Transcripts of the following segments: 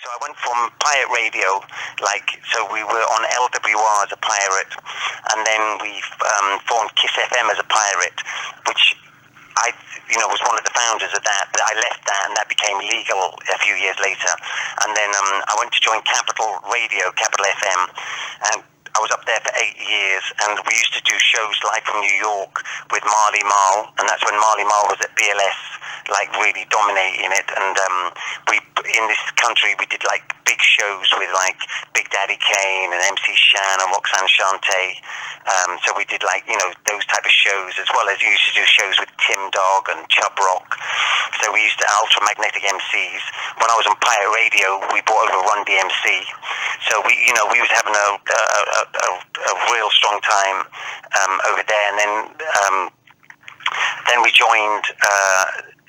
So I went from pirate radio, so we were on LWR as a pirate, and then we formed Kiss FM as a pirate, which I, was one of the founders of that. But I left that, and that became legal a few years later. And then I went to join Capital Radio, Capital FM, and I was up there for 8 years, and we used to do shows live from New York with Marley Marl, and that's when Marley Marl was at BLS, really dominating it. And we, in this country, we did big shows with Big Daddy Kane and MC Shan and Roxanne Shante. So we did those type of shows, as well as you used to do shows with Tim Dog and Chub Rock. So we used to ultramagnetic MCs. When I was on pirate radio, we brought over Run D.M.C. So we was having a real strong time over there, and then we joined.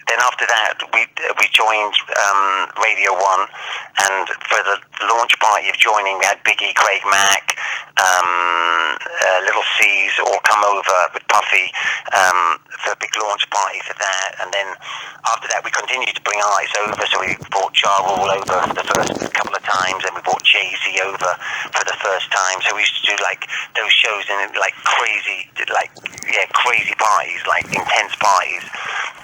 Then after that, we joined Radio 1, and for the launch party of joining, we had Biggie, Craig Mack, Little C's all come over with Puffy for a big launch party for that. And then after that, we continued to bring artists over. So we brought Ja Rule over for the first couple of times, and we brought Jay-Z over for the first time. So we used to do those shows in crazy, crazy parties, intense parties.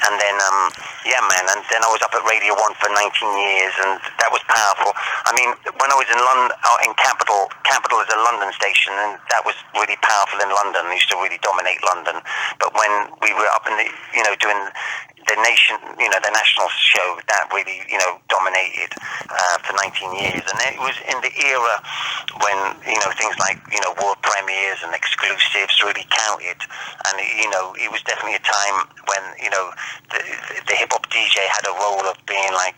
And then, and then I was up at Radio 1 for 19 years, and that was powerful. I mean, when I was in London, in Capital is a London station, and that was really powerful in London. I used to really dominate London. But when we were up in the, doing the national show, that really, dominated for 19 years. And it was in the era when, things like, world premieres and exclusives really counted. And, it was definitely a time when, the hip-hop DJ had a role of being the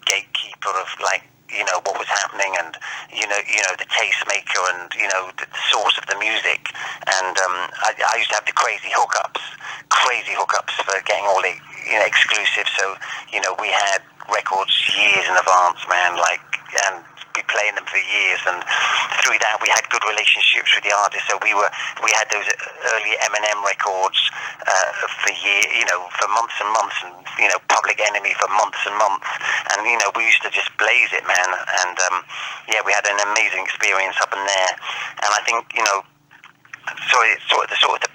gatekeeper of what was happening, and the tastemaker, and the source of the music. And I used to have the crazy hookups for getting all the exclusives. So we had records years in advance, man, and be playing them for years, and through that we had good relationships with the artists. So we had those early Eminem records for for months and months, and Public Enemy for months and months, and we used to just blaze it, man. And we had an amazing experience up in there. And I think the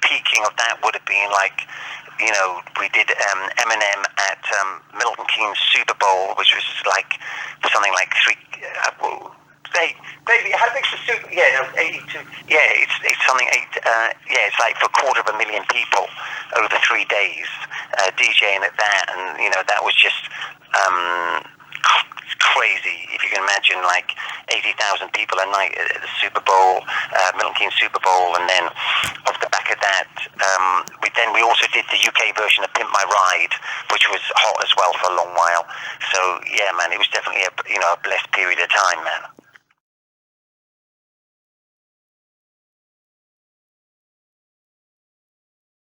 peaking of that would have been we did Eminem at Milton Keynes Super Bowl, which was something like baby, how big's the Super? 82. Yeah, it's something it's for 250,000 people over 3 days, DJing at that, and that was just crazy. If you can imagine 80,000 people a night at the Super Bowl, Milton Keynes Super Bowl. And then off the back of that, we also did the UK version of Pimp My Ride, which was hot as well for a long while. So yeah, man, it was definitely a blessed period of time, man.